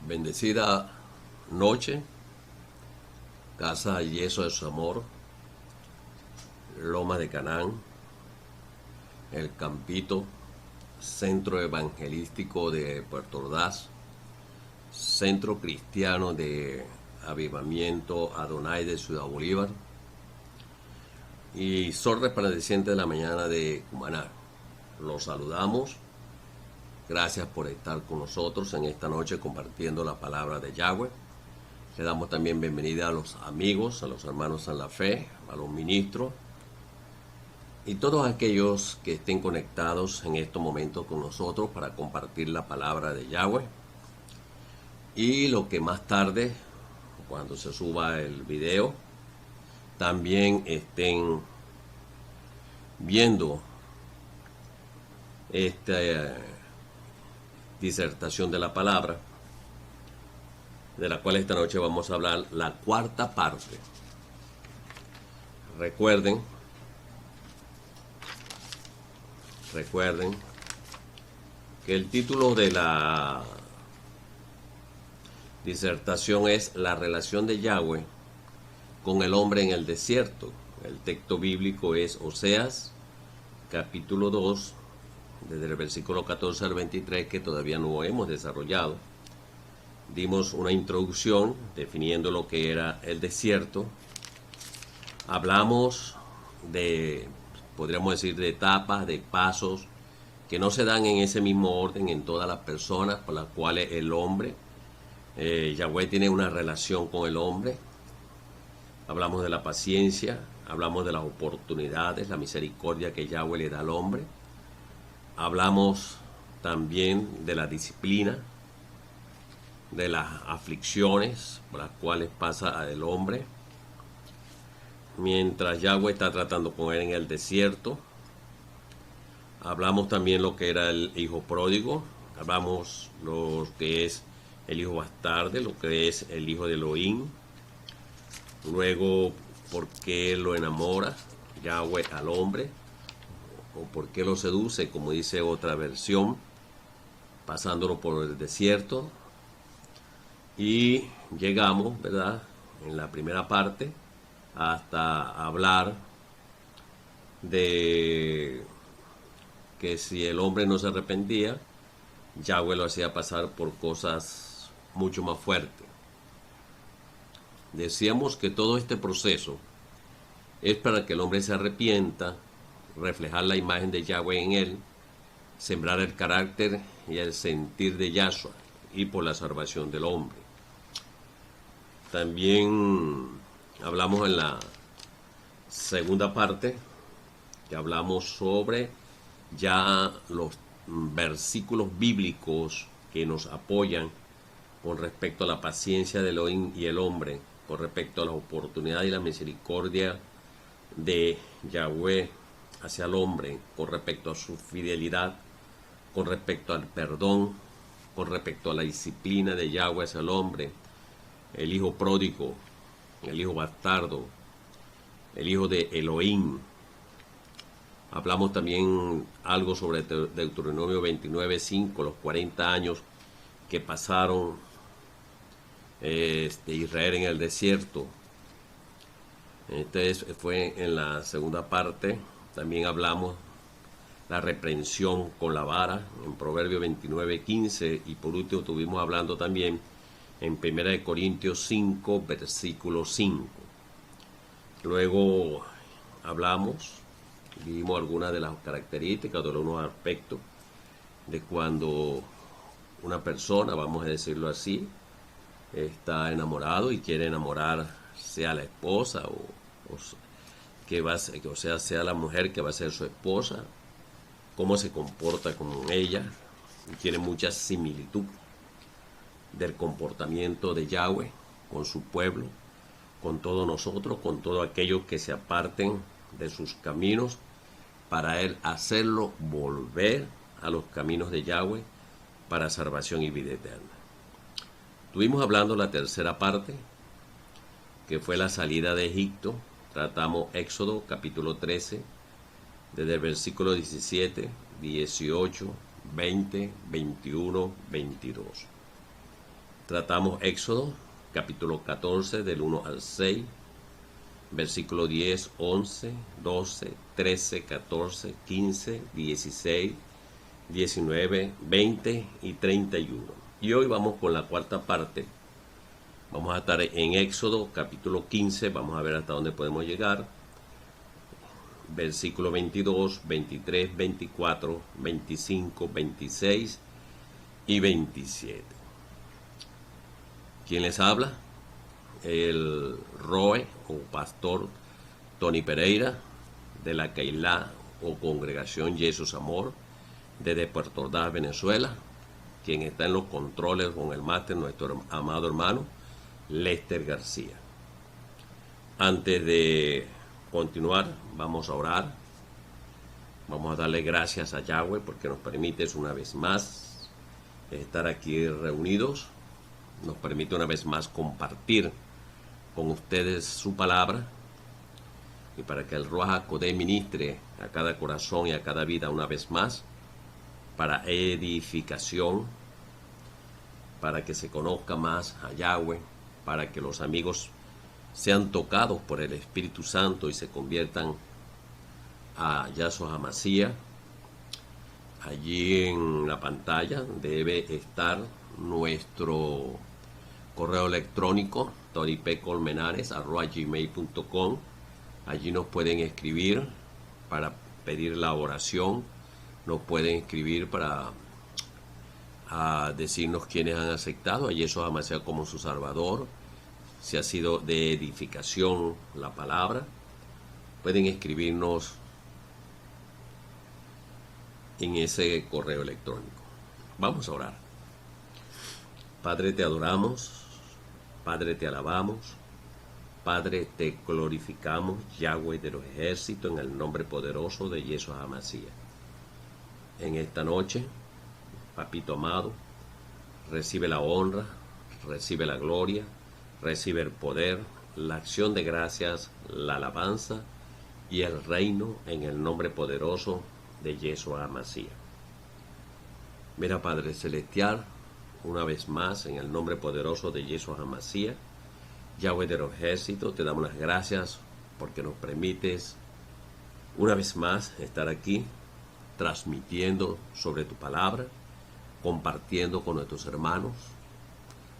Bendecida noche, Casa Yeso de su Amor, Loma de Canaán, El Campito, Centro Evangelístico de Puerto Ordaz, Centro Cristiano de Avivamiento Adonai de Ciudad Bolívar y Sol Resplandeciente de la Mañana de Cumaná. Los saludamos. Gracias por estar con nosotros en esta noche compartiendo la palabra de Yahweh. Le damos también bienvenida a los amigos, a los hermanos en la fe, a los ministros y todos aquellos que estén conectados en estos momentos con nosotros para compartir la palabra de Yahweh. Y lo que más tarde, cuando se suba el video, también estén viendo esta disertación de la palabra, de la cual esta noche vamos a hablar la cuarta parte. Recuerden que el título de la disertación es La relación de Yahweh con el hombre en el desierto. El texto bíblico es Oseas, capítulo 2, desde el versículo 14 al 23, que todavía no hemos desarrollado. Dimos una introducción definiendo lo que era el desierto. Hablamos de, podríamos decir, de etapas, de pasos que no se dan en ese mismo orden en todas las personas por las cuales el hombre, Yahweh tiene una relación con el hombre. Hablamos de la paciencia, hablamos de las oportunidades, la misericordia que Yahweh le da al hombre. Hablamos también de la disciplina, de las aflicciones por las cuales pasa el hombre mientras Yahweh está tratando con él en el desierto. Hablamos también lo que era el hijo pródigo, hablamos lo que es el hijo bastardo, lo que es el hijo de Elohim. Luego, por qué lo enamora Yahweh al hombre, o por qué lo seduce, como dice otra versión, pasándolo por el desierto. Y llegamos, ¿verdad?, en la primera parte, hasta hablar de que si el hombre no se arrepentía, Yahweh lo hacía pasar por cosas mucho más fuertes. Decíamos que todo este proceso es para que el hombre se arrepienta, reflejar la imagen de Yahweh en él, sembrar el carácter y el sentir de Yahshua y por la salvación del hombre. También hablamos en la segunda parte, que hablamos sobre ya los versículos bíblicos que nos apoyan con respecto a la paciencia de Elohim y el hombre, con respecto a las oportunidades y la misericordia de Yahweh hacia el hombre, con respecto a su fidelidad, con respecto al perdón, con respecto a la disciplina de Yahweh hacia el hombre, el hijo pródigo, el hijo bastardo, el hijo de Elohim. Hablamos también algo sobre Deuteronomio 29:5, los 40 años que pasaron Israel en el desierto. Entonces fue en la segunda parte. También hablamos la reprensión con la vara en Proverbio 29:15, y por último estuvimos hablando también en 1 Corintios 5, versículo 5. Luego vimos algunas de las características, de algunos aspectos de cuando una persona, vamos a decirlo así, está enamorado y quiere enamorar sea la esposa sea la mujer que va a ser su esposa, cómo se comporta con ella, y tiene mucha similitud del comportamiento de Yahweh con su pueblo, con todos nosotros, con todos aquellos que se aparten de sus caminos, para él hacerlo volver a los caminos de Yahweh para salvación y vida eterna. Estuvimos hablando la tercera parte, que fue la salida de Egipto. Tratamos Éxodo capítulo 13, desde el versículo 17, 18, 20, 21, 22. Tratamos Éxodo, capítulo 14, del 1 al 6, versículo 10, 11, 12, 13, 14, 15, 16, 19, 20 y 31. Y hoy vamos con la cuarta parte. Vamos a estar en Éxodo, capítulo 15, vamos a ver hasta dónde podemos llegar. Versículo 22, 23, 24, 25, 26 y 27. ¿Quién les habla? El Roe o pastor Tony Pereira de la Keilah o Congregación Jesús Amor desde Puerto Ordaz, Venezuela. Quien está en los controles con el máster, nuestro amado hermano Lester García. Antes de continuar, vamos a orar. Vamos a darle gracias a Yahweh porque nos permite una vez más estar aquí reunidos. Nos permite una vez más compartir con ustedes su palabra y para que el Ruach HaKodesh ministre a cada corazón y a cada vida una vez más para edificación, para que se conozca más a Yahweh, para que los amigos sean tocados por el Espíritu Santo y se conviertan a Yahshua HaMashiach. Allí en la pantalla debe estar nuestro correo electrónico toripecolmenares@gmail.com. Allí nos pueden escribir para pedir la oración, nos pueden escribir para decirnos quiénes han aceptado a Yahshua HaMashiach como su Salvador, si ha sido de edificación la palabra. Pueden escribirnos en ese correo electrónico. Vamos a orar. Padre, te adoramos. Padre, te alabamos. Padre, te glorificamos, Yahweh de los ejércitos, en el nombre poderoso de Yahshua HaMashiach. En esta noche, papito amado, recibe la honra, recibe la gloria, recibe el poder, la acción de gracias, la alabanza y el reino en el nombre poderoso de Yahshua HaMashiach. Mira, Padre Celestial, una vez más, en el nombre poderoso de Yahshua HaMashiach, Yahweh de los ejércitos, te damos las gracias porque nos permites una vez más estar aquí transmitiendo sobre tu palabra, compartiendo con nuestros hermanos,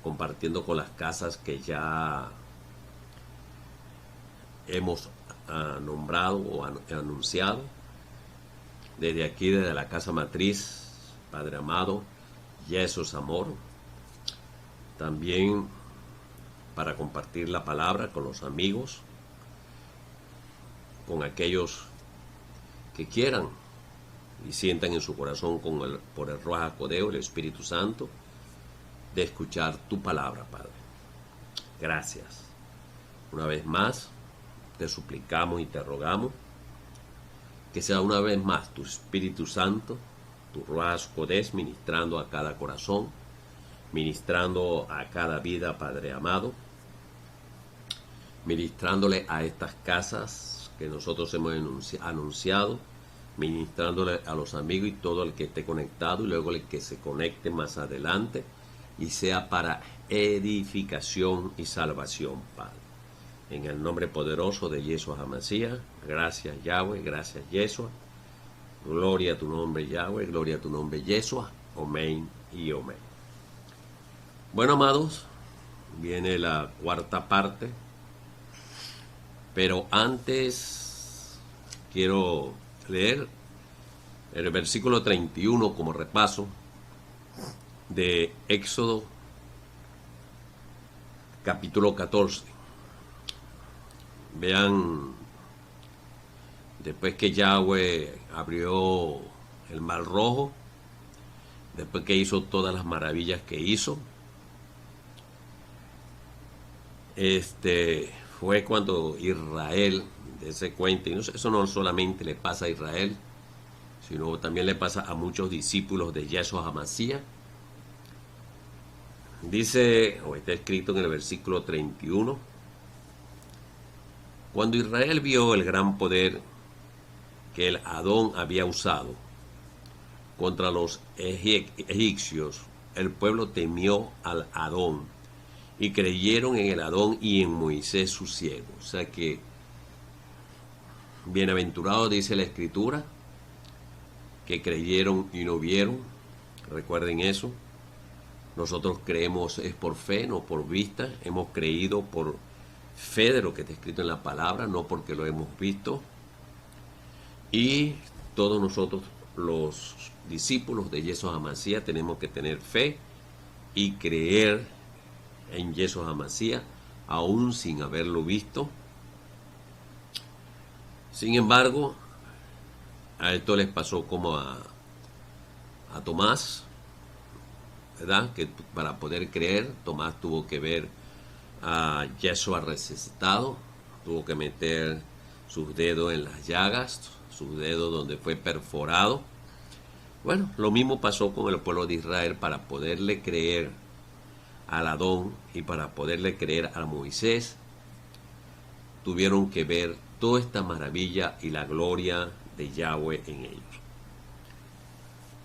compartiendo con las casas que ya hemos nombrado o anunciado. Desde aquí, desde la casa matriz, Padre amado, Jesús Amor, también para compartir la palabra con los amigos, con aquellos que quieran y sientan en su corazón por el Ruach HaKodesh, el Espíritu Santo, de escuchar tu palabra, Padre. Gracias. Una vez más, te suplicamos y te rogamos que sea una vez más tu Espíritu Santo, tu Ruach HaKodesh, ministrando a cada corazón, ministrando a cada vida, Padre amado, ministrándole a estas casas que nosotros hemos anunciado, ministrándole a los amigos y todo el que esté conectado y luego el que se conecte más adelante y sea para edificación y salvación, Padre. En el nombre poderoso de Yahshua HaMashiach, gracias Yahweh, gracias Yeshua, gloria a tu nombre Yahweh, gloria a tu nombre Yeshua, amén y amén. Bueno, amados, viene la cuarta parte, pero antes quiero leer el versículo 31 como repaso de Éxodo capítulo 14. Vean, después que Yahweh abrió el mar rojo, después que hizo todas las maravillas que hizo, fue cuando Israel, dése cuenta, y eso no solamente le pasa a Israel, sino también le pasa a muchos discípulos de Yahshua HaMashiach. Dice, o está escrito en el versículo 31, cuando Israel vio el gran poder que el Adón había usado contra los egipcios el pueblo temió al Adón y creyeron en el Adón y en Moisés su siervo. O sea que bienaventurado dice la Escritura que creyeron y no vieron. Recuerden eso. Nosotros creemos es por fe, no por vista. Hemos creído por fe de lo que está escrito en la palabra, no porque lo hemos visto. Y todos nosotros, los discípulos de Yeshua HaMashiach, tenemos que tener fe y creer en Yeshua HaMashiach, aún sin haberlo visto. Sin embargo, a esto les pasó como a Tomás, ¿verdad? Que para poder creer, Tomás tuvo que ver a Yeshua resucitado, tuvo que meter sus dedos en las llagas, sus dedos donde fue perforado. Bueno, lo mismo pasó con el pueblo de Israel. Para poderle creer al Adón y para poderle creer a Moisés, tuvieron que ver toda esta maravilla y la gloria de Yahweh en ellos.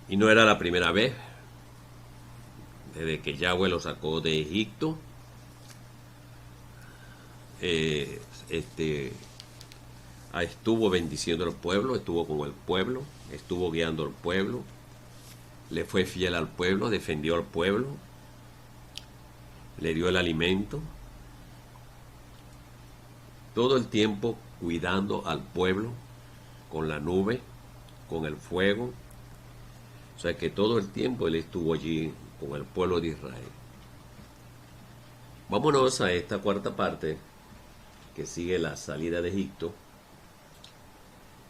Y no era la primera vez. Desde que Yahweh lo sacó de Egipto, estuvo bendiciendo al pueblo, estuvo con el pueblo, estuvo guiando al pueblo, le fue fiel al pueblo, defendió al pueblo, le dio el alimento, todo el tiempo cuidando al pueblo con la nube, con el fuego. O sea que todo el tiempo él estuvo allí con el pueblo de Israel. Vámonos a esta cuarta parte que sigue la salida de Egipto.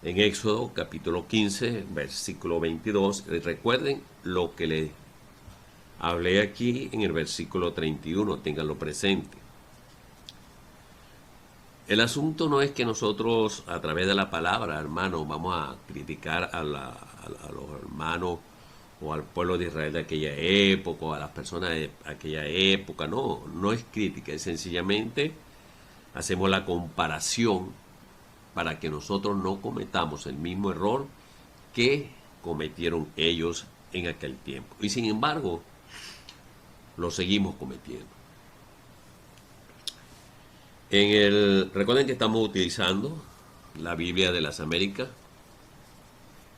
En Éxodo capítulo 15, versículo 22. Recuerden lo que les hablé aquí en el versículo 31, ténganlo presente. El asunto no es que nosotros a través de la palabra, hermanos, vamos a criticar a los hermanos o al pueblo de Israel de aquella época, o a las personas de aquella época. No, no es crítica, es sencillamente hacemos la comparación para que nosotros no cometamos el mismo error que cometieron ellos en aquel tiempo. Y sin embargo, lo seguimos cometiendo. Recuerden que estamos utilizando la Biblia de las Américas,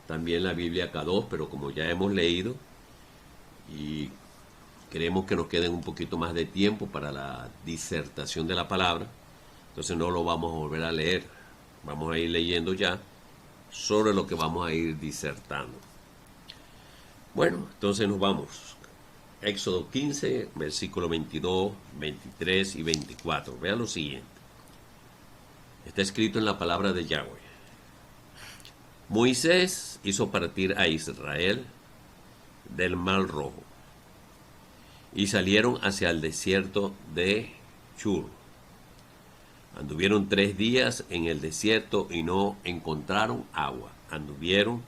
también la Biblia K2, pero como ya hemos leído y queremos que nos quede un poquito más de tiempo para la disertación de la palabra, entonces no lo vamos a volver a leer. Vamos a ir leyendo ya sobre lo que vamos a ir disertando. Bueno, entonces nos vamos. Éxodo 15, versículo 22, 23 y 24. Vean lo siguiente. Está escrito en la palabra de Yahweh. Moisés hizo partir a Israel del Mar Rojo y salieron hacia el desierto de Shur. Anduvieron 3 días en el desierto y no encontraron agua. Anduvieron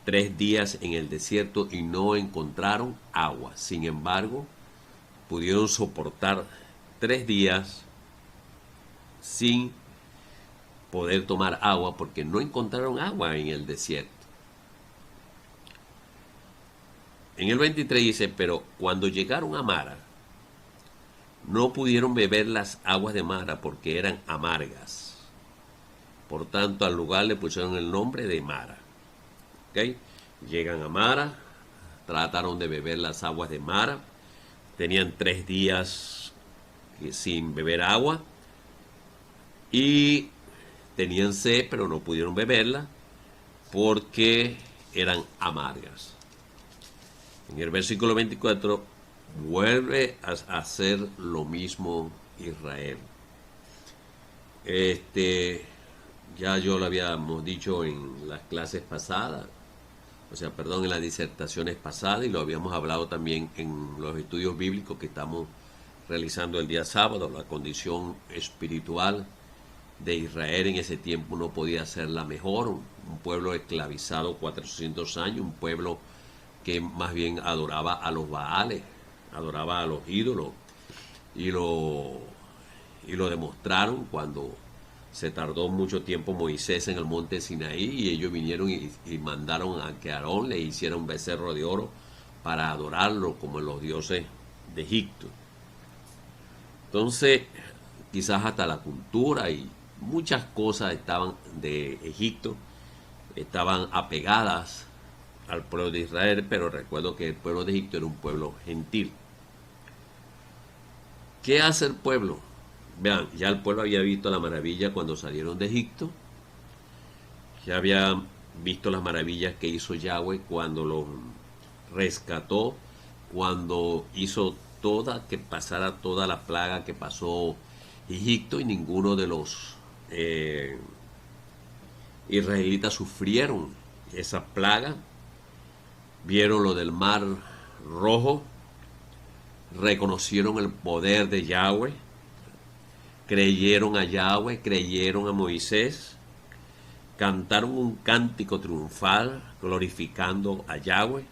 3 días en el desierto y no encontraron agua. Sin embargo, pudieron soportar 3 días sin poder tomar agua porque no encontraron agua en el desierto. En el 23 dice, pero cuando llegaron a Mara, no pudieron beber las aguas de Mara porque eran amargas. Por tanto, al lugar le pusieron el nombre de Mara. ¿Okay? Llegan a Mara, trataron de beber las aguas de Mara, tenían 3 días sin beber agua y tenían sed, pero no pudieron beberla porque eran amargas. En el versículo 24 vuelve a hacer lo mismo Israel. Ya yo lo habíamos dicho en las clases pasadas, en las disertaciones pasadas, y lo habíamos hablado también en los estudios bíblicos que estamos realizando el día sábado. La condición espiritual de Israel en ese tiempo no podía ser la mejor. Un pueblo esclavizado 400 años, un pueblo que más bien adoraba a los Baales, adoraba a los ídolos, y lo demostraron cuando se tardó mucho tiempo Moisés en el monte Sinaí y ellos vinieron y mandaron a que Aarón le hiciera un becerro de oro para adorarlo como los dioses de Egipto. Entonces, quizás hasta la cultura y muchas cosas estaban de Egipto, estaban apegadas al pueblo de Israel, pero recuerdo que el pueblo de Egipto era un pueblo gentil. ¿Qué hace el pueblo? Vean, ya el pueblo había visto la maravilla cuando salieron de Egipto, ya había visto las maravillas que hizo Yahweh cuando los rescató, cuando hizo que pasara toda la plaga que pasó Egipto, y ninguno de los israelitas sufrieron esa plaga. Vieron lo del mar rojo, reconocieron el poder de Yahweh, creyeron a Yahweh, creyeron a Moisés, cantaron un cántico triunfal glorificando a Yahweh.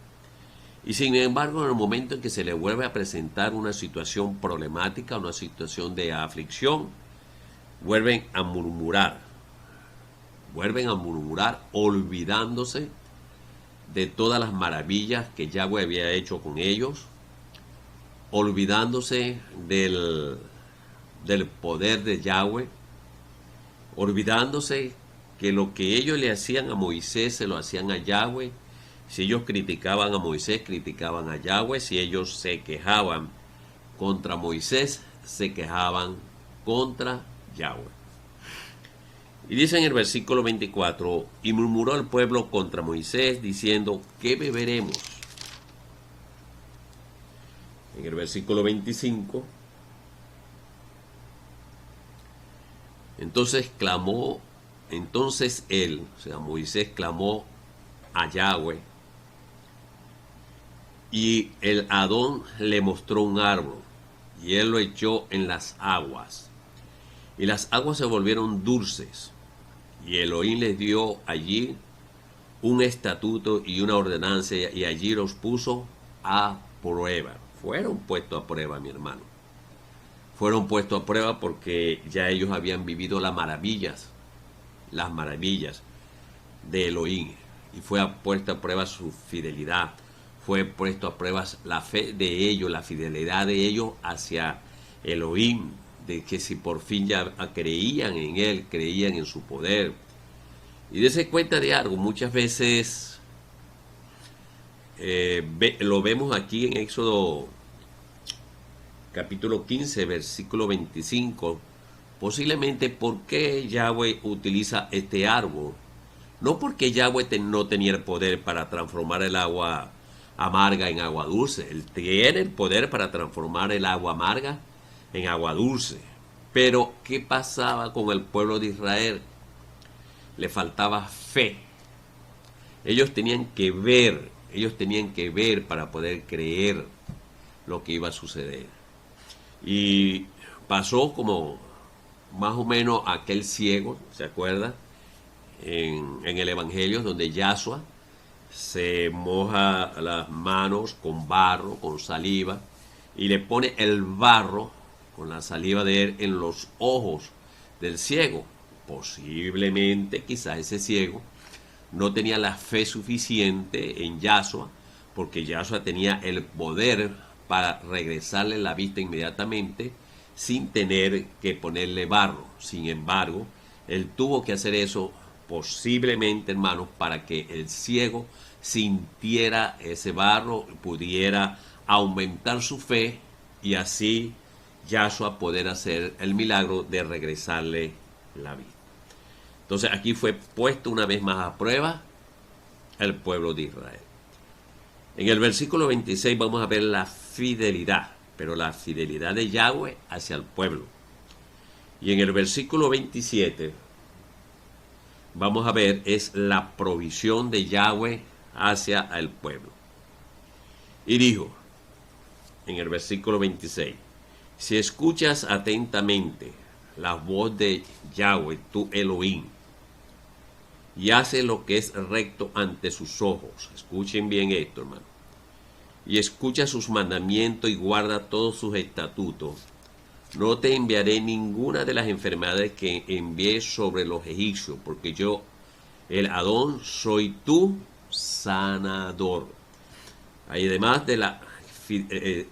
Y sin embargo, en el momento en que se le vuelve a presentar una situación problemática, una situación de aflicción, vuelven a murmurar, olvidándose de todas las maravillas que Yahweh había hecho con ellos, olvidándose del poder de Yahweh, olvidándose que lo que ellos le hacían a Moisés se lo hacían a Yahweh. Si ellos criticaban a Moisés, criticaban a Yahweh. Si ellos se quejaban contra Moisés, se quejaban contra Yahweh. Y dice en el versículo 24, y murmuró el pueblo contra Moisés, diciendo, ¿qué beberemos? En el versículo 25, entonces él, o sea, Moisés clamó a Yahweh, y el Adón le mostró un árbol, y él lo echó en las aguas, y las aguas se volvieron dulces, y Elohim les dio allí un estatuto y una ordenanza, y allí los puso a prueba. Fueron puestos a prueba, mi hermano. Fueron puestos a prueba porque ya ellos habían vivido las maravillas de Elohim, y fue puesta a prueba su fidelidad, fue puesto a prueba la fe de ellos, la fidelidad de ellos hacia Elohim, de que si por fin ya creían en él, creían en su poder. Y dése cuenta de algo, muchas veces lo vemos aquí en Éxodo capítulo 15, versículo 25, posiblemente por qué Yahweh utiliza este árbol. No porque Yahweh no tenía el poder para transformar el agua amarga en agua dulce. Él tiene el poder para transformar el agua amarga en agua dulce. Pero, ¿qué pasaba con el pueblo de Israel? Le faltaba fe. Ellos tenían que ver para poder creer lo que iba a suceder. Y pasó como más o menos aquel ciego, ¿se acuerda? En el Evangelio, donde Yahshua se moja las manos con barro, con saliva, y le pone el barro con la saliva de él en los ojos del ciego. Posiblemente, quizás ese ciego no tenía la fe suficiente en Yahshua, porque Yahshua tenía el poder para regresarle la vista inmediatamente sin tener que ponerle barro. Sin embargo, él tuvo que hacer eso posiblemente, hermanos, para que el ciego sintiera ese barro, pudiera aumentar su fe y así Yahshua poder hacer el milagro de regresarle la vista. Entonces aquí fue puesto una vez más a prueba el pueblo de Israel. En el versículo 26 vamos a ver la fidelidad, pero la fidelidad de Yahweh hacia el pueblo. Y en el versículo 27 vamos a ver es la provisión de Yahweh hacia el pueblo. Y dijo, en el versículo 26, si escuchas atentamente la voz de Yahweh, tu Elohim, y haces lo que es recto ante sus ojos. Escuchen bien esto, hermano. Y escucha sus mandamientos y guarda todos sus estatutos. No te enviaré ninguna de las enfermedades que envié sobre los egipcios, porque yo, el Adón, soy tu sanador. Además de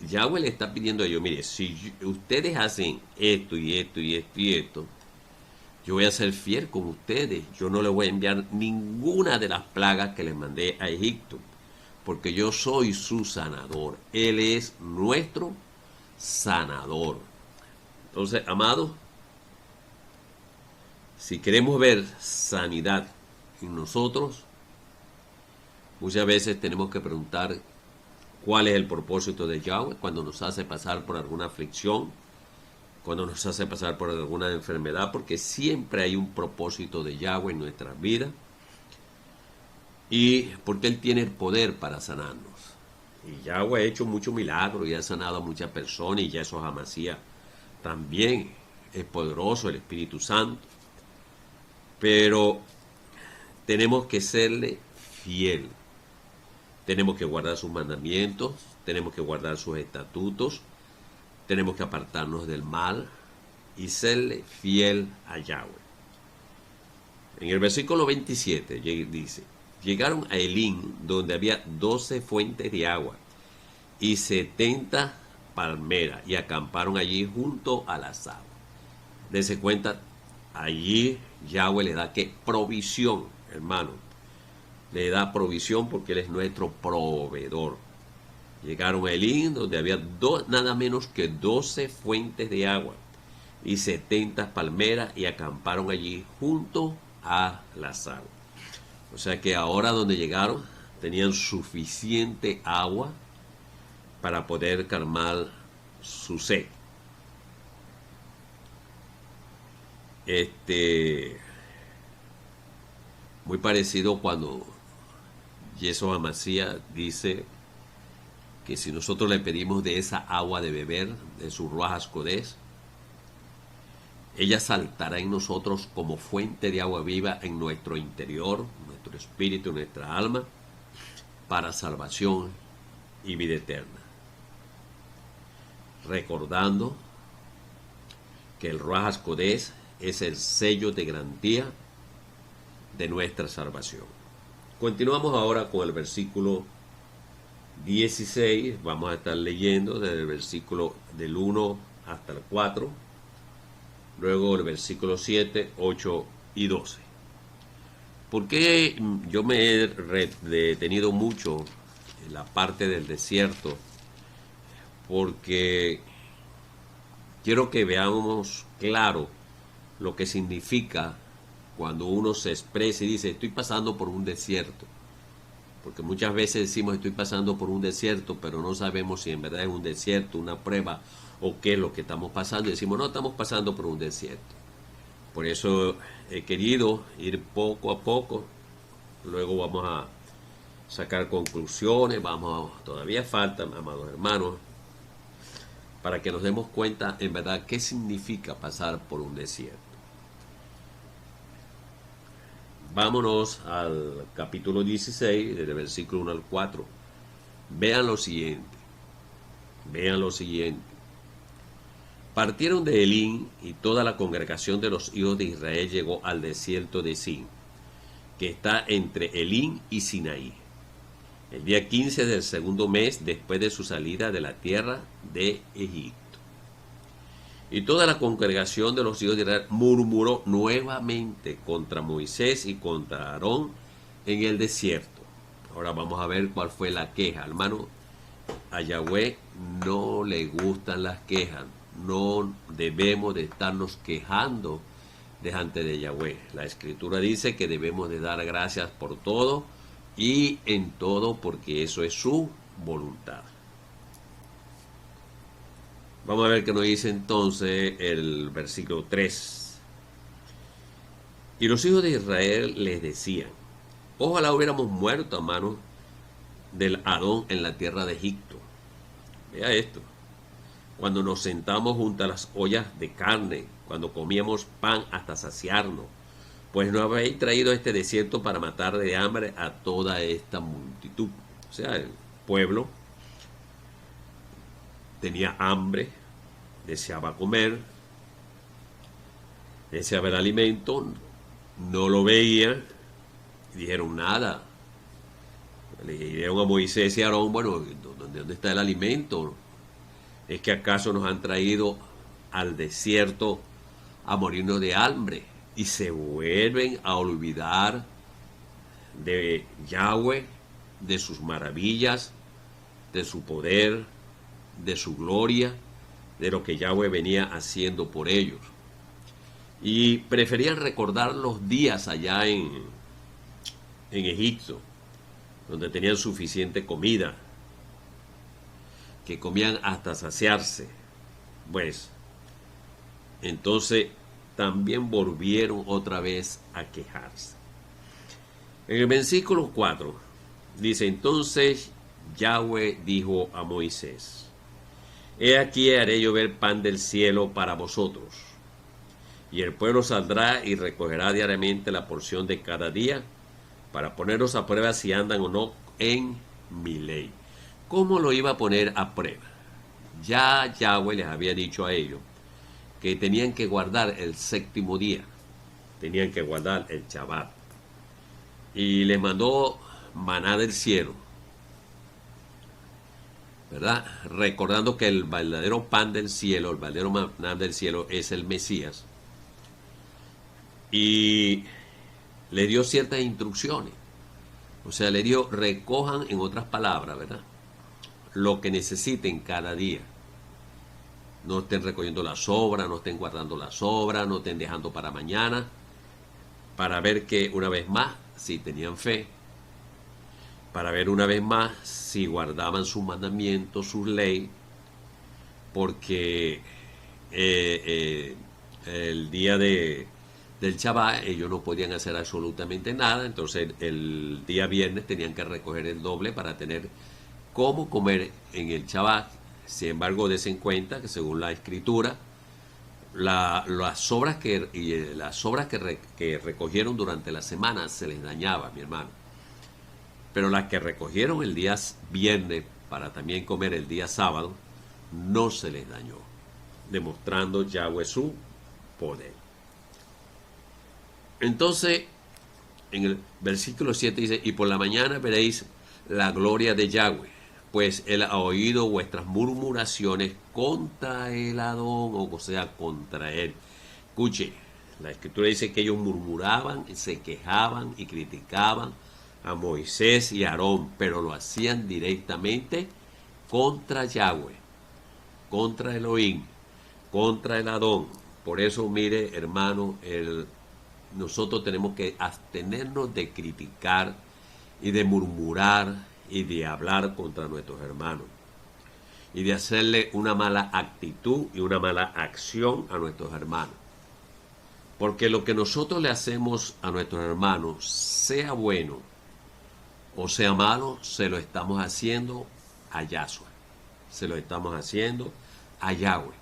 Yahweh le está pidiendo a ellos, mire, si ustedes hacen esto y esto y esto y esto, yo voy a ser fiel con ustedes. Yo no les voy a enviar ninguna de las plagas que les mandé a Egipto, porque yo soy su sanador. Él es nuestro sanador. Entonces, amados, si queremos ver sanidad en nosotros, muchas veces tenemos que preguntar cuál es el propósito de Yahweh cuando nos hace pasar por alguna aflicción, cuando nos hace pasar por alguna enfermedad, porque siempre hay un propósito de Yahweh en nuestras vidas y porque Él tiene el poder para sanarnos. Y Yahweh ha hecho muchos milagros y ha sanado a muchas personas, y ya eso jamás hacía. También es poderoso el Espíritu Santo, pero tenemos que serle fiel. Tenemos que guardar sus mandamientos, tenemos que guardar sus estatutos, tenemos que apartarnos del mal y serle fiel a Yahweh. En el versículo 27 dice, llegaron a Elín, donde había 12 fuentes de agua y 70 palmeras, y acamparon allí junto a las aguas. Dese cuenta, allí Yahweh le da que provisión, hermano. Le da provisión porque Él es nuestro proveedor. Llegaron a Elín, donde había nada menos que 12 fuentes de agua y 70 palmeras, y acamparon allí junto a las aguas. O sea que ahora donde llegaron tenían suficiente agua para poder calmar su sed. Muy parecido cuando Yeshua Amasía dice que si nosotros le pedimos de esa agua de beber, de su Ruach HaKodesh, ella saltará en nosotros como fuente de agua viva en nuestro interior, nuestro espíritu, nuestra alma, para salvación y vida eterna. Recordando que el Ruach HaKodesh es el sello de garantía de nuestra salvación. Continuamos ahora con el versículo 16. Vamos a estar leyendo desde el versículo del 1 hasta el 4. Luego el versículo 7, 8 y 12. ¿Por qué yo me he detenido mucho en la parte del desierto? Porque quiero que veamos claro lo que significa cuando uno se expresa y dice, estoy pasando por un desierto. Porque muchas veces decimos, estoy pasando por un desierto, pero no sabemos si en verdad es un desierto, una prueba, o qué es lo que estamos pasando. Y decimos, no, estamos pasando por un desierto. Por eso he querido ir poco a poco. Luego vamos a sacar conclusiones. Todavía falta, amados hermanos, para que nos demos cuenta en verdad qué significa pasar por un desierto. Vámonos al capítulo 16, del versículo 1 al 4. Vean lo siguiente. Partieron de Elín, y toda la congregación de los hijos de Israel llegó al desierto de Sin, que está entre Elín y Sinaí, el día 15 del segundo mes después de su salida de la tierra de Egipto. Y toda la congregación de los hijos de Israel murmuró nuevamente contra Moisés y contra Aarón en el desierto. Ahora vamos a ver cuál fue la queja. Hermano, a Yahweh no le gustan las quejas. No debemos de estarnos quejando delante de Yahweh. La Escritura dice que debemos de dar gracias por todo y en todo, porque eso es su voluntad. Vamos a ver qué nos dice entonces el versículo 3. Y los hijos de Israel les decían, ojalá hubiéramos muerto a manos del Adón en la tierra de Egipto. Vea esto. Cuando nos sentamos junto a las ollas de carne, cuando comíamos pan hasta saciarnos, pues no habéis traído este desierto para matar de hambre a toda esta multitud. O sea, el pueblo tenía hambre, deseaba comer, deseaba el alimento, no lo veía, y dijeron nada. Le dijeron a Moisés y a Aarón, bueno, ¿dónde está el alimento? ¿Es que acaso nos han traído al desierto a morirnos de hambre? Y se vuelven a olvidar de Yahweh, de sus maravillas, de su poder, de su gloria, de lo que Yahweh venía haciendo por ellos. Y preferían recordar los días allá en Egipto, donde tenían suficiente comida, que comían hasta saciarse. Pues, entonces también volvieron otra vez a quejarse. En el versículo 4 dice, entonces Yahweh dijo a Moisés, he aquí haré llover pan del cielo para vosotros, y el pueblo saldrá y recogerá diariamente la porción de cada día, para poneros a prueba si andan o no en mi ley. ¿Cómo lo iba a poner a prueba? Ya Yahweh les había dicho a ellos que tenían que guardar el séptimo día, tenían que guardar el Shabbat, y les mandó maná del cielo, ¿verdad? Recordando que el verdadero pan del cielo, el verdadero maná del cielo es el Mesías, y le dio ciertas instrucciones. O sea, le dio, recojan, en otras palabras, ¿verdad?, lo que necesiten cada día. No estén recogiendo las sobras, no estén guardando las sobras, no estén dejando para mañana, para ver que una vez más, si tenían fe, para ver una vez más si guardaban sus mandamientos, sus leyes, porque el día del Shabbat ellos no podían hacer absolutamente nada, entonces el día viernes tenían que recoger el doble para tener cómo comer en el Shabbat. Sin embargo, des en cuenta que según la escritura, las sobras que recogieron durante la semana se les dañaba, mi hermano. Pero las que recogieron el día viernes para también comer el día sábado, no se les dañó, demostrando Yahweh su poder. Entonces, en el versículo 7 dice, y por la mañana veréis la gloria de Yahweh, pues él ha oído vuestras murmuraciones contra el Adón, o sea, contra él. Escuche, la escritura dice que ellos murmuraban, se quejaban y criticaban a Moisés y a Aarón, pero lo hacían directamente contra Yahweh, contra Elohim, contra el Adón. Por eso, mire, hermano, nosotros tenemos que abstenernos de criticar y de murmurar y de hablar contra nuestros hermanos y de hacerle una mala actitud y una mala acción a nuestros hermanos, porque lo que nosotros le hacemos a nuestros hermanos, sea bueno o sea malo, se lo estamos haciendo a Yahshua, se lo estamos haciendo a Yahweh.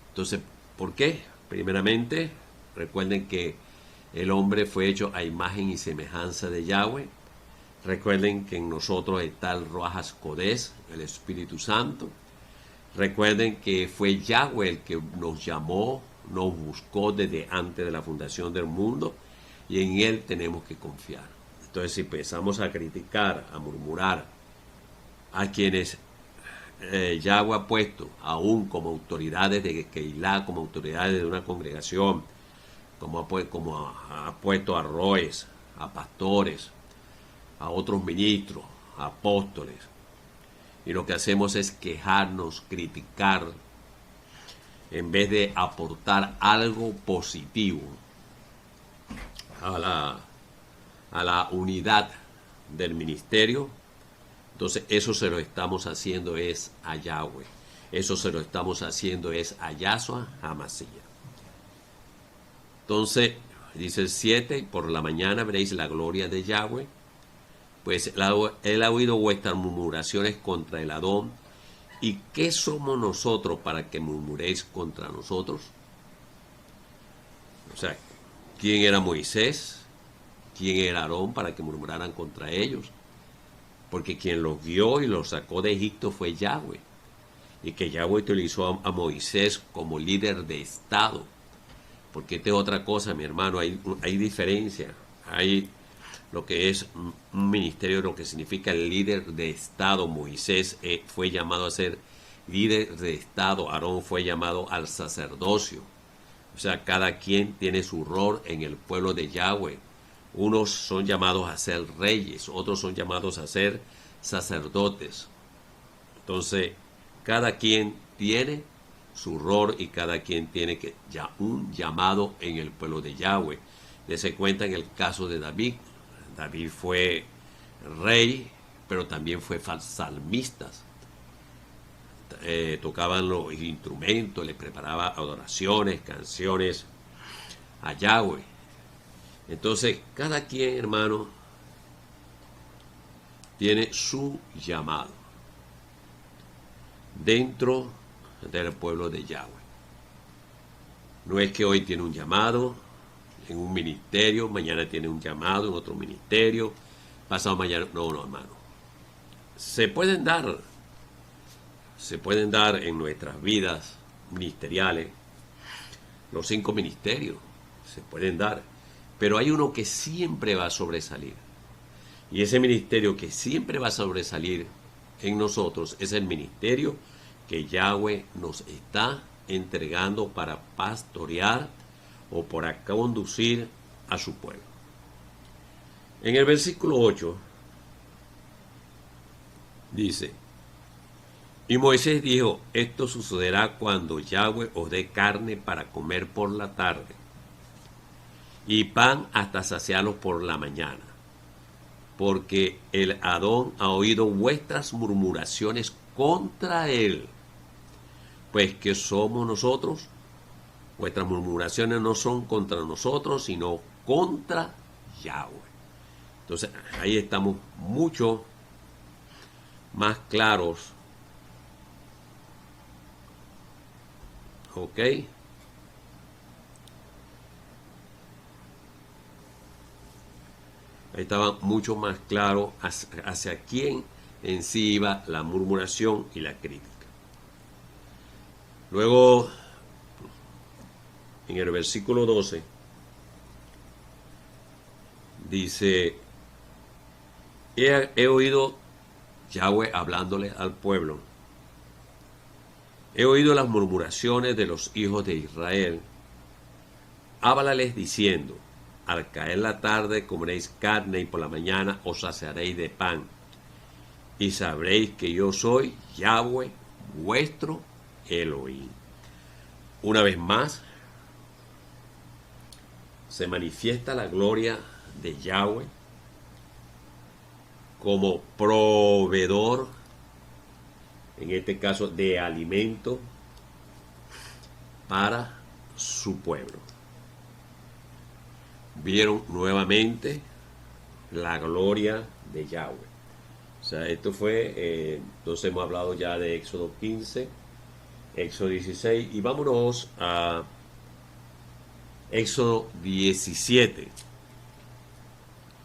Entonces, ¿por qué? Primeramente, recuerden que el hombre fue hecho a imagen y semejanza de Yahweh. Recuerden que en nosotros está el Ruach HaKodesh, el Espíritu Santo. Recuerden que fue Yahweh el que nos llamó, nos buscó desde antes de la fundación del mundo, y en Él tenemos que confiar. Entonces, si empezamos a criticar, a murmurar a quienes Yahweh ha puesto aún como autoridades de Keilah, como autoridades de una congregación, como ha puesto a roes, a pastores, a otros ministros, a apóstoles, y lo que hacemos es quejarnos, criticar, en vez de aportar algo positivo a la unidad del ministerio. Entonces eso se lo estamos haciendo es a Yahweh, eso se lo estamos haciendo es a Yahshua HaMashiach. Entonces dice el 7, por la mañana veréis la gloria de Yahweh, pues él ha oído vuestras murmuraciones contra el Adón. ¿Y qué somos nosotros para que murmuréis contra nosotros? O sea, ¿quién era Moisés? ¿Quién era Aarón para que murmuraran contra ellos? Porque quien los guió y los sacó de Egipto fue Yahweh. Y que Yahweh utilizó a Moisés como líder de Estado. Porque esta es otra cosa, mi hermano, hay diferencia. Hay lo que es un ministerio, lo que significa el líder de Estado. Moisés fue llamado a ser líder de Estado, Aarón fue llamado al sacerdocio. O sea, cada quien tiene su rol en el pueblo de Yahweh. Unos son llamados a ser reyes, otros son llamados a ser sacerdotes. Entonces, cada quien tiene su rol y cada quien tiene ya un llamado en el pueblo de Yahweh. Dese cuenta en el caso de David. David fue rey, pero también fue salmista. Tocaban los instrumentos, le preparaba adoraciones, canciones a Yahweh. Entonces, cada quien, hermano, tiene su llamado dentro del pueblo de Yahweh. No es que hoy tiene un llamado en un ministerio, mañana tiene un llamado en otro ministerio, pasado mañana. No, hermano. Se pueden dar en nuestras vidas ministeriales los 5 ministerios, se pueden dar, pero hay uno que siempre va a sobresalir. Y ese ministerio que siempre va a sobresalir en nosotros es el ministerio que Yahweh nos está entregando para pastorear o para conducir a su pueblo. En el versículo 8 dice: y Moisés dijo, esto sucederá cuando Yahweh os dé carne para comer por la tarde y pan hasta saciarlos por la mañana, porque el Adón ha oído vuestras murmuraciones contra él. Pues que somos nosotros, vuestras murmuraciones no son contra nosotros, sino contra Yahweh. Entonces ahí estamos mucho más claros. ¿Ok? Ahí estaba mucho más claro hacia quién en sí iba la murmuración y la crítica. Luego, en el versículo 12, dice, he oído Yahweh hablándole al pueblo. He oído las murmuraciones de los hijos de Israel. Háblales diciendo, al caer la tarde comeréis carne y por la mañana os saciaréis de pan. Y sabréis que yo soy Yahweh, vuestro Elohim. Una vez más, se manifiesta la gloria de Yahweh como proveedor, en este caso de alimento, para su pueblo. Vieron nuevamente la gloria de Yahweh. O sea, esto fue, entonces hemos hablado ya de Éxodo 15, Éxodo 16, y vámonos a Éxodo 17,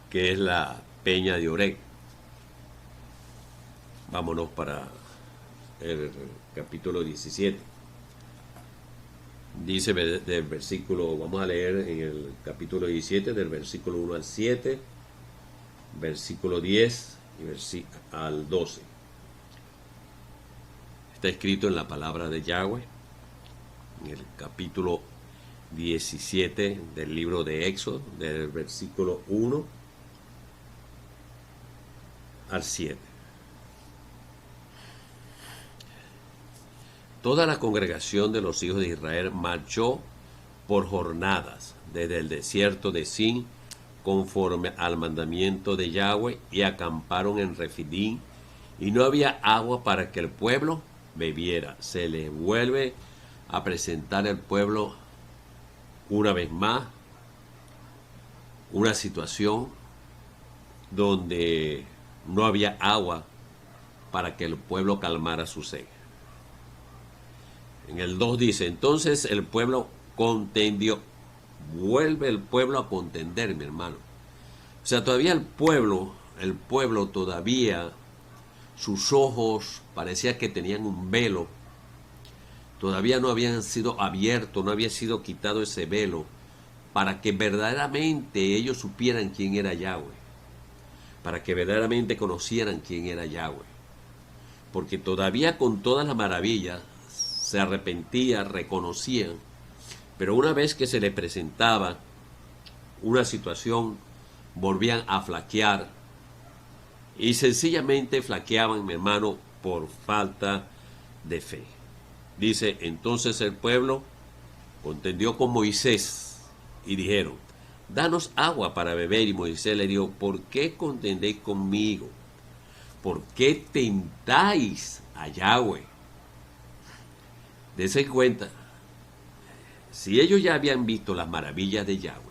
que es la peña de Oreb. Vámonos para el capítulo 17. Dice del versículo, vamos a leer en el capítulo 17, del versículo 1 al 7, versículo 10 y al 12. Está escrito en la palabra de Yahweh, en el capítulo 17 del libro de Éxodo, del versículo 1 al 7. Toda la congregación de los hijos de Israel marchó por jornadas desde el desierto de Sin conforme al mandamiento de Yahweh y acamparon en Refidim y no había agua para que el pueblo bebiera. Se les vuelve a presentar al pueblo una vez más una situación donde no había agua para que el pueblo calmara su sed. En el 2 dice, entonces el pueblo contendió. Vuelve el pueblo a contender, mi hermano. O sea, todavía el pueblo todavía, sus ojos parecía que tenían un velo. Todavía no habían sido abiertos, no había sido quitado ese velo para que verdaderamente ellos supieran quién era Yahweh. para que verdaderamente conocieran quién era Yahweh. Porque todavía con todas las maravillas se arrepentían, reconocían, pero una vez que se les presentaba una situación, volvían a flaquear y sencillamente flaqueaban, mi hermano, por falta de fe. Dice, entonces el pueblo contendió con Moisés y dijeron, danos agua para beber. Y Moisés le dijo, ¿por qué contendéis conmigo? ¿Por qué tentáis a Yahweh? Dense cuenta, si ellos ya habían visto las maravillas de Yahweh,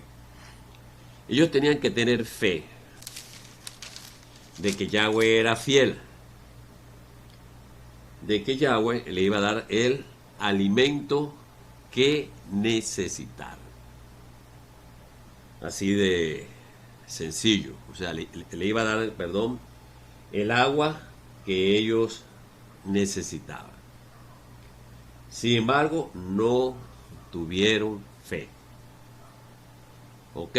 ellos tenían que tener fe de que Yahweh era fiel, de que Yahweh le iba a dar el alimento que necesitaran. Así de sencillo. O sea, le iba a dar, perdón, el agua que ellos necesitaban. Sin embargo, no tuvieron fe. ¿Ok?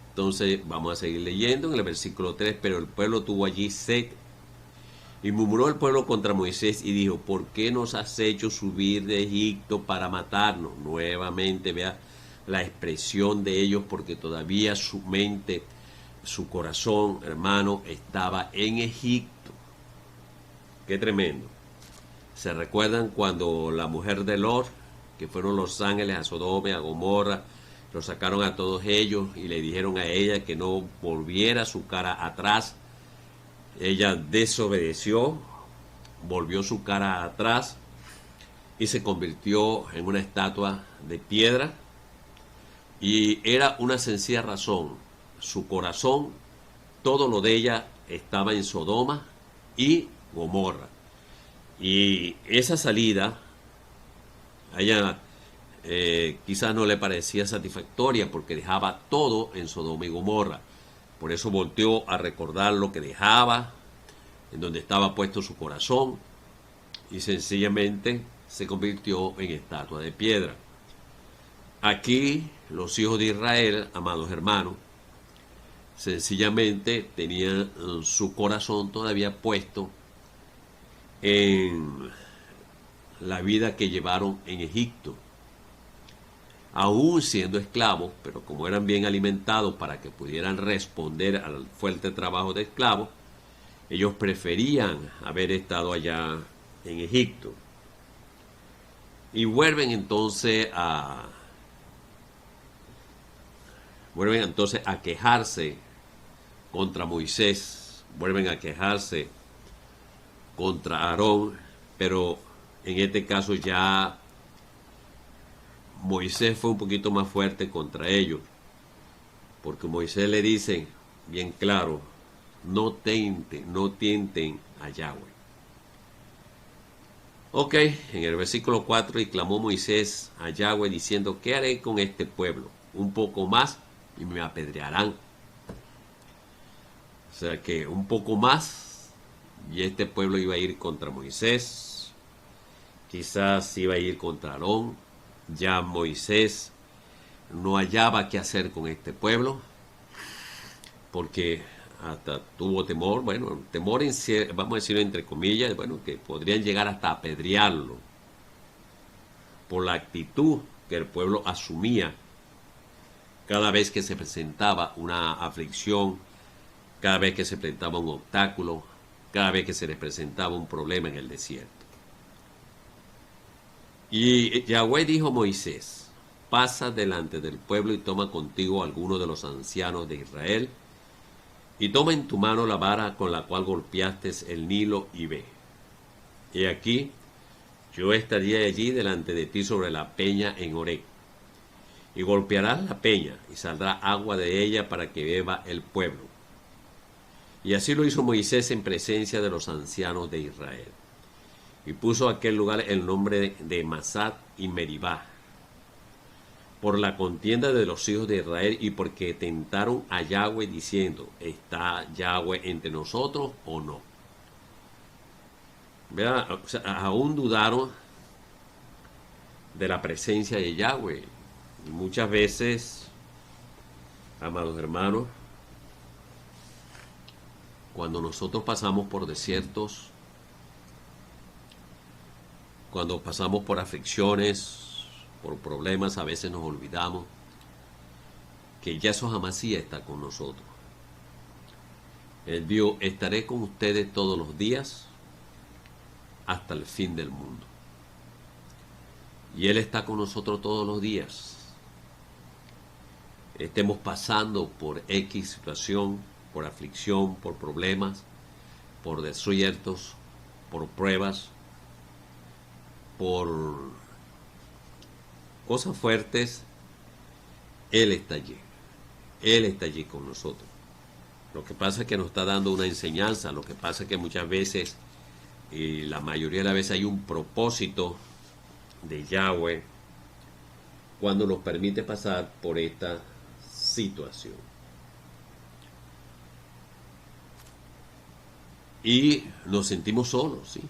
Entonces vamos a seguir leyendo en el versículo 3. Pero el pueblo tuvo allí sed. Y murmuró el pueblo contra Moisés y dijo, ¿por qué nos has hecho subir de Egipto para matarnos? Nuevamente, vea la expresión de ellos, porque todavía su mente, su corazón, hermano, estaba en Egipto. Qué tremendo. ¿Se recuerdan cuando la mujer de Lot, que fueron los ángeles a Sodoma, a Gomorra, los sacaron a todos ellos y le dijeron a ella que no volviera su cara atrás? Ella desobedeció, volvió su cara atrás y se convirtió en una estatua de piedra. Y era una sencilla razón. Su corazón, todo lo de ella estaba en Sodoma y Gomorra. Y esa salida a ella quizás no le parecía satisfactoria porque dejaba todo en Sodoma y Gomorra. Por eso volteó a recordar lo que dejaba, en donde estaba puesto su corazón, y sencillamente se convirtió en estatua de piedra. Aquí los hijos de Israel, amados hermanos, sencillamente tenían su corazón todavía puesto en la vida que llevaron en Egipto. Aún siendo esclavos, pero como eran bien alimentados para que pudieran responder al fuerte trabajo de esclavos, ellos preferían haber estado allá en Egipto. Y vuelven entonces a quejarse contra Moisés, vuelven a quejarse contra Aarón, pero en este caso ya Moisés fue un poquito más fuerte contra ellos, porque Moisés le dice bien claro, no tienten a Yahweh. Ok, en el versículo 4, y clamó Moisés a Yahweh diciendo, ¿qué haré con este pueblo? Un poco más y me apedrearán. O sea que un poco más y este pueblo iba a ir contra Moisés, quizás iba a ir contra Aarón. Ya Moisés no hallaba qué hacer con este pueblo, porque hasta tuvo temor, bueno, temor, vamos a decirlo entre comillas, bueno, que podrían llegar hasta apedrearlo por la actitud que el pueblo asumía cada vez que se presentaba una aflicción, cada vez que se presentaba un obstáculo, cada vez que se les presentaba un problema en el desierto. Y Yahweh dijo a Moisés, pasa delante del pueblo y toma contigo a alguno de los ancianos de Israel, y toma en tu mano la vara con la cual golpeaste el Nilo y ve. Y aquí yo estaría allí delante de ti sobre la peña en Horeb. Y golpearás la peña y saldrá agua de ella para que beba el pueblo. Y así lo hizo Moisés en presencia de los ancianos de Israel. Y puso a aquel lugar el nombre de Masat y Meribá, por la contienda de los hijos de Israel y porque tentaron a Yahweh diciendo, ¿está Yahweh entre nosotros o no? ¿Verdad? O sea, aún dudaron de la presencia de Yahweh. Y muchas veces, amados hermanos, Cuando nosotros pasamos por desiertos, cuando pasamos por aflicciones, por problemas, a veces nos olvidamos que Yahshua Hamashiach está con nosotros. Él dijo, estaré con ustedes todos los días hasta el fin del mundo. Y Él está con nosotros todos los días. Estemos pasando por X situación, por aflicción, por problemas, por desiertos, por pruebas, por cosas fuertes, Él está allí. Él está allí con nosotros. Lo que pasa es que nos está dando una enseñanza. Lo que pasa es que muchas veces, y la mayoría de las veces, hay un propósito de Yahweh cuando nos permite pasar por esta situación. Y nos sentimos solos, ¿sí?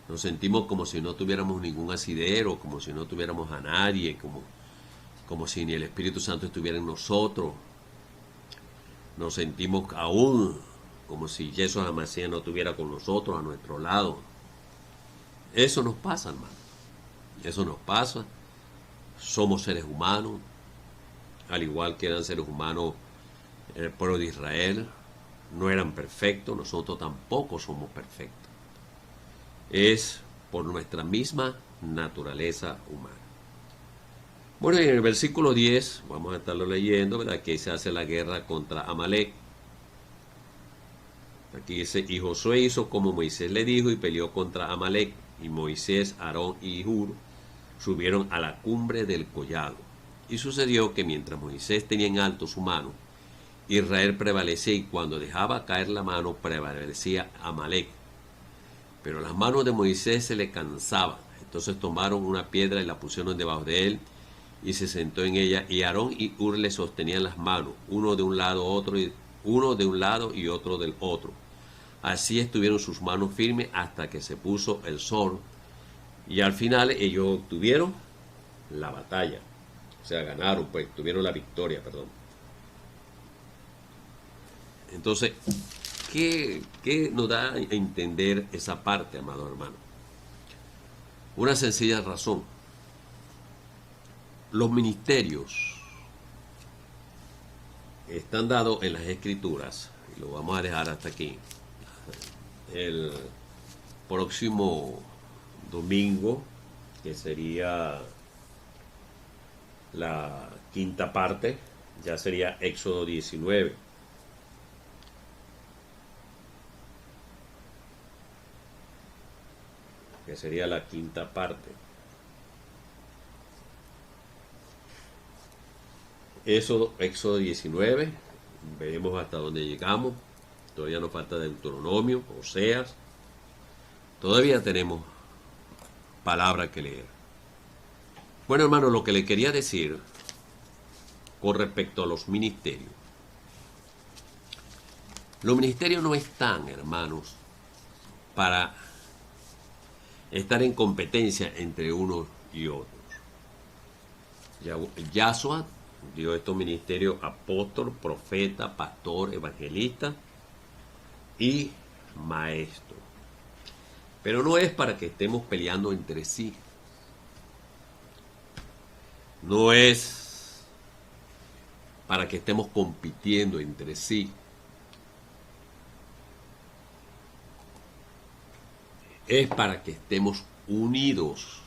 Nos sentimos como si no tuviéramos ningún asidero, como si no tuviéramos a nadie, como si ni el Espíritu Santo estuviera en nosotros. Nos sentimos aún como si Yahshua Hamashiach no estuviera con nosotros, a nuestro lado. Eso nos pasa, hermano. Eso nos pasa. Somos seres humanos, al igual que eran seres humanos el pueblo de Israel. No eran perfectos, nosotros tampoco somos perfectos. Es por nuestra misma naturaleza humana. Bueno, y en el versículo 10, vamos a estarlo leyendo, ¿verdad? Que se hace la guerra contra Amalek. Aquí dice, y Josué hizo como Moisés le dijo y peleó contra Amalek. Y Moisés, Aarón y Hur subieron a la cumbre del collado. Y sucedió que mientras Moisés tenía en alto su mano, Israel prevalecía, y cuando dejaba caer la mano prevalecía Amalek. Pero las manos de Moisés se le cansaban. Entonces tomaron una piedra y la pusieron debajo de él, y se sentó en ella, y Aarón y Hur le sostenían las manos, uno de un lado y otro del otro. Así estuvieron sus manos firmes hasta que se puso el sol, y al final ellos obtuvieron la batalla. O sea, ganaron, pues, tuvieron la victoria, perdón. Entonces, ¿qué nos da a entender esa parte, amado hermano? Una sencilla razón. Los ministerios están dados en las Escrituras, y lo vamos a dejar hasta aquí. El próximo domingo, que sería la quinta parte, ya sería Éxodo 19. Que sería la quinta parte. Éxodo 19, veremos hasta dónde llegamos. Todavía nos falta Deuteronomio, Oseas. Todavía tenemos palabra que leer. Bueno, hermano, lo que le quería decir con respecto a los ministerios. Los ministerios no están, hermanos, para estar en competencia entre unos y otros. Yahshua dio estos ministerios: apóstol, profeta, pastor, evangelista y maestro. Pero no es para que estemos peleando entre sí. No es para que estemos compitiendo entre sí. Es para que estemos unidos,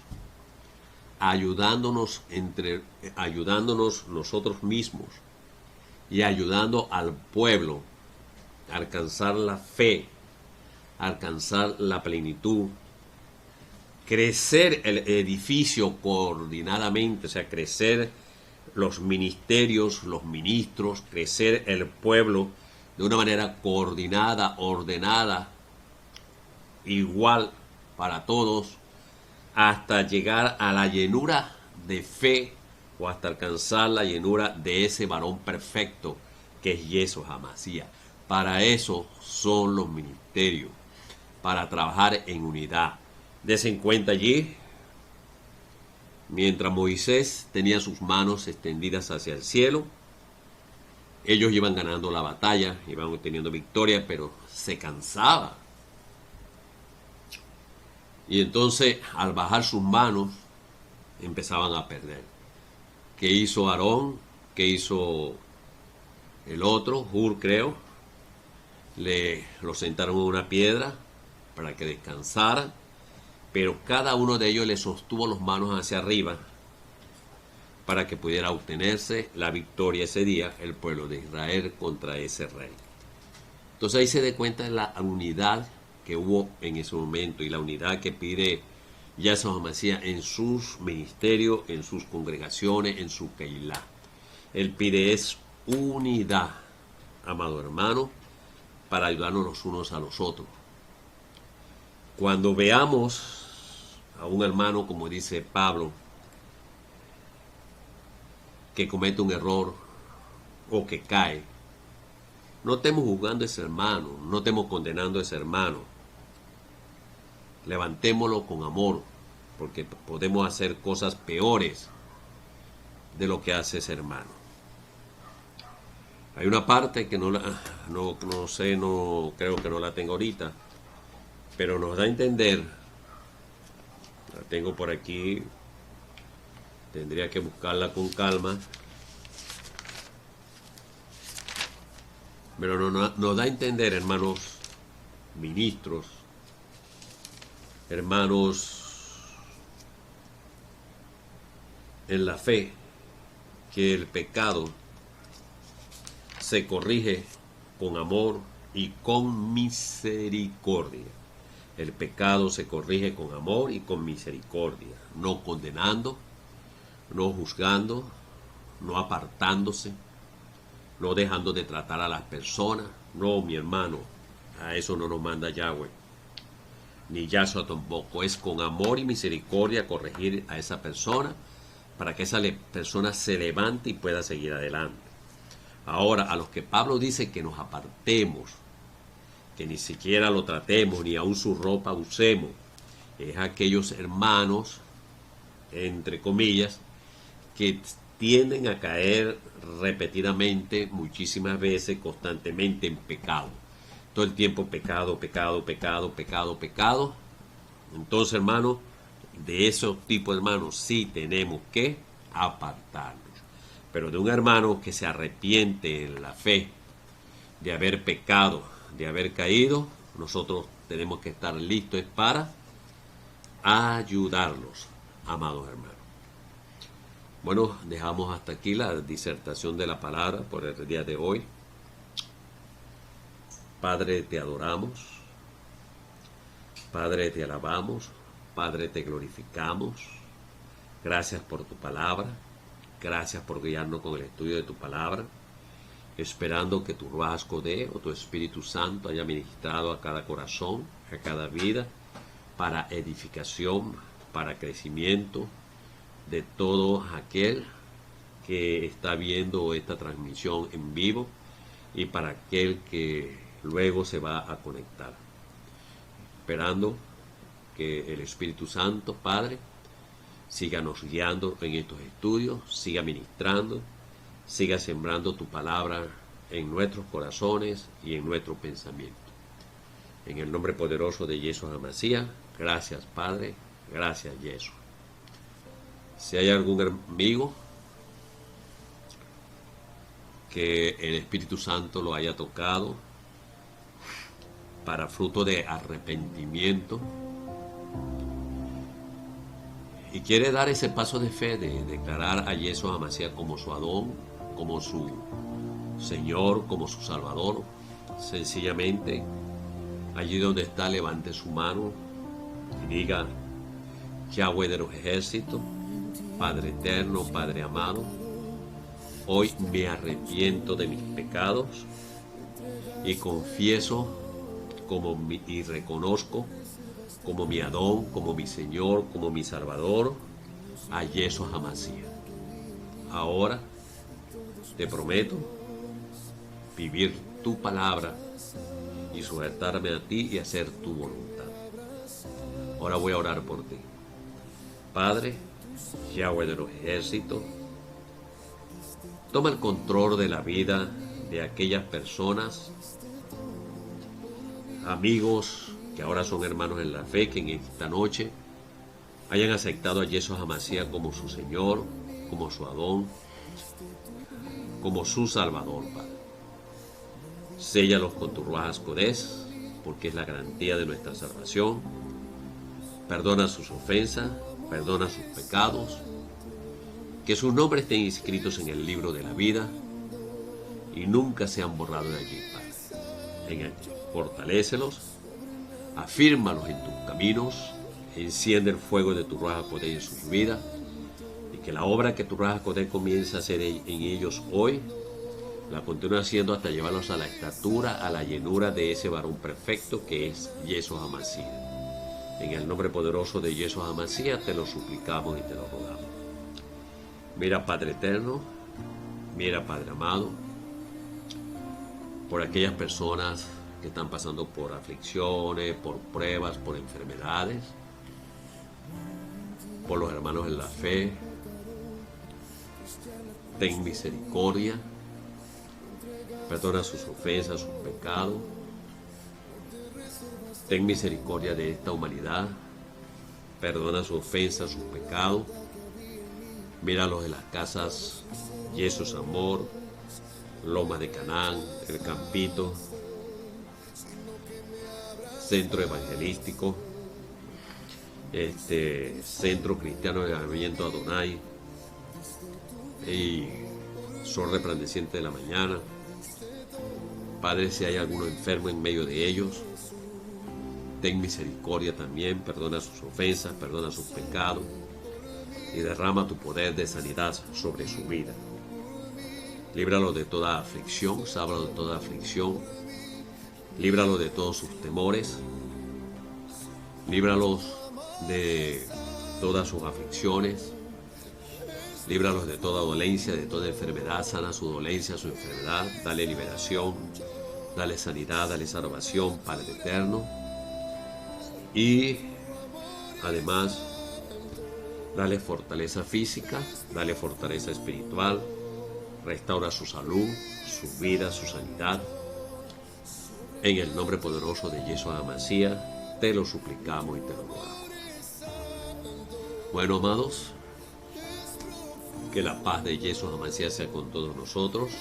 ayudándonos nosotros mismos y ayudando al pueblo a alcanzar la fe, a alcanzar la plenitud, crecer el edificio coordinadamente, o sea, crecer los ministerios, los ministros, crecer el pueblo de una manera coordinada, ordenada, igual para todos, hasta llegar a la llenura de fe o hasta alcanzar la llenura de ese varón perfecto que es Yahshua Hamashiach. Para eso son los ministerios, para trabajar en unidad. Dese en cuenta allí, mientras Moisés tenía sus manos extendidas hacia el cielo, Ellos iban ganando la batalla, iban teniendo victoria, pero se cansaba. Y entonces, al bajar sus manos, empezaban a perder. ¿Qué hizo Aarón? ¿Qué hizo el otro? Hur, creo. Lo sentaron en una piedra para que descansara, pero cada uno de ellos le sostuvo las manos hacia arriba para que pudiera obtenerse la victoria ese día el pueblo de Israel contra ese rey. Entonces ahí se da cuenta de la unidad que hubo en ese momento y la unidad que pide Yahshua HaMashiach en sus ministerios, en sus congregaciones, en su Keilah. Él pide es unidad, amado hermano, para ayudarnos los unos a los otros. Cuando veamos a un hermano, como dice Pablo, que comete un error o que cae, no estemos juzgando a ese hermano, no estemos condenando a ese hermano. Levantémoslo con amor, porque podemos hacer cosas peores de lo que hace ese hermano. Hay una parte que no sé, creo que no la tengo ahorita, pero nos da a entender, la tengo por aquí, tendría que buscarla con calma, pero nos da a entender, hermanos ministros, hermanos en la fe, que el pecado se corrige con amor y con misericordia. El pecado se corrige con amor y con misericordia, no condenando, no juzgando, no apartándose, no dejando de tratar a las personas. No, mi hermano, a eso no nos manda Yahweh, ni Yahshua tampoco. Es con amor y misericordia corregir a esa persona para que esa persona se levante y pueda seguir adelante. Ahora, a los que Pablo dice que nos apartemos, que ni siquiera lo tratemos, ni aun su ropa usemos, es aquellos hermanos, entre comillas, que tienden a caer repetidamente, muchísimas veces, constantemente en pecado. Todo el tiempo pecado, pecado, pecado, pecado, pecado. Entonces, hermano, de esos tipos de hermanos sí tenemos que apartarnos. Pero de un hermano que se arrepiente en la fe de haber pecado, de haber caído, nosotros tenemos que estar listos para ayudarlos, amados hermanos. Bueno, dejamos hasta aquí la disertación de la palabra por el día de hoy. Padre, te adoramos. Padre, te alabamos. Padre, te glorificamos. Gracias por tu palabra. Gracias por guiarnos con el estudio de tu palabra. Esperando que tu Ruach HaKodesh o tu Espíritu Santo haya ministrado a cada corazón, a cada vida, para edificación, para crecimiento de todo aquel que está viendo esta transmisión en vivo y para aquel que luego se va a conectar. Esperando que el Espíritu Santo, Padre, siga nos guiando en estos estudios, siga ministrando, siga sembrando tu palabra en nuestros corazones y en nuestro pensamiento. En el nombre poderoso de Yeshua HaMashiach, gracias Padre, gracias Yeshua. Si hay algún amigo que el Espíritu Santo lo haya tocado para fruto de arrepentimiento y quiere dar ese paso de fe de declarar a Yeshua HaMashiach como su Adón, como su Señor, como su Salvador, sencillamente allí donde está levante su mano y diga: Yahweh de los ejércitos, Padre eterno, Padre amado, hoy me arrepiento de mis pecados y confieso y reconozco como mi Adón, como mi Señor, como mi Salvador, a Yeshua HaMashiach. Ahora te prometo vivir tu palabra y sujetarme a ti y hacer tu voluntad. Ahora voy a orar por ti. Padre, Yahweh de los ejércitos, toma el control de la vida de aquellas personas, amigos que ahora son hermanos en la fe, que en esta noche hayan aceptado a Yeshua HaMashiach como su Señor, como su Adón, como su Salvador, Padre. Séllalos con tu Ruach HaKodesh, porque es la garantía de nuestra salvación. Perdona sus ofensas, perdona sus pecados, que sus nombres estén inscritos en el libro de la vida y nunca sean borrados de allí, Padre. Fortalécelos, afírmalos en tus caminos, enciende el fuego de tu Ruach HaKodesh en sus vidas, y que la obra que tu Ruach HaKodesh comienza a hacer en ellos hoy, la continúa haciendo hasta llevarlos a la estatura, a la llenura de ese varón perfecto que es Yeshua HaMashiach. En el nombre poderoso de Yeshua HaMashiach te lo suplicamos y te lo rogamos. Mira, Padre eterno, mira, Padre amado, por aquellas personas que están pasando por aflicciones, por pruebas, por enfermedades, por los hermanos en la fe. Ten misericordia, perdona sus ofensas, sus pecados. Ten misericordia de esta humanidad, perdona sus ofensas, sus pecados. Míralos en las casas Jesús Amor, Loma de Canaán, El Campito, Centro Evangelístico, Centro Cristiano de Avivamiento Adonai y Sol Resplandeciente de la Mañana. Padre, si hay alguno enfermo en medio de ellos, ten misericordia también, perdona sus ofensas, perdona sus pecados y derrama tu poder de sanidad sobre su vida. Líbralo de toda aflicción, sábralo de toda aflicción, líbralo de todos sus temores, líbralos de todas sus aflicciones, líbralos de toda dolencia, de toda enfermedad, sana su dolencia, su enfermedad, dale liberación, dale sanidad, dale salvación, Padre eterno, y además dale fortaleza física, dale fortaleza espiritual, restaura su salud, su vida, su sanidad. En el nombre poderoso de Yeshua HaMashiach, te lo suplicamos y te lo rogamos. Bueno, amados, que la paz de Yeshua HaMashiach sea con todos nosotros.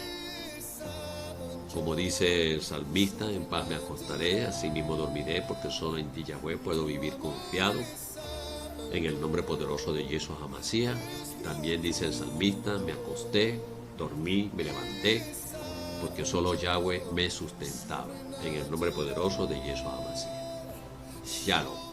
Como dice el salmista, en paz me acostaré, así mismo dormiré, porque solo en ti, Yahweh, puedo vivir confiado. En el nombre poderoso de Yeshua HaMashiach. También dice el salmista, me acosté, dormí, me levanté, porque solo Yahweh me sustentaba. En el nombre poderoso de Yeshua HaMashiach. Shalom.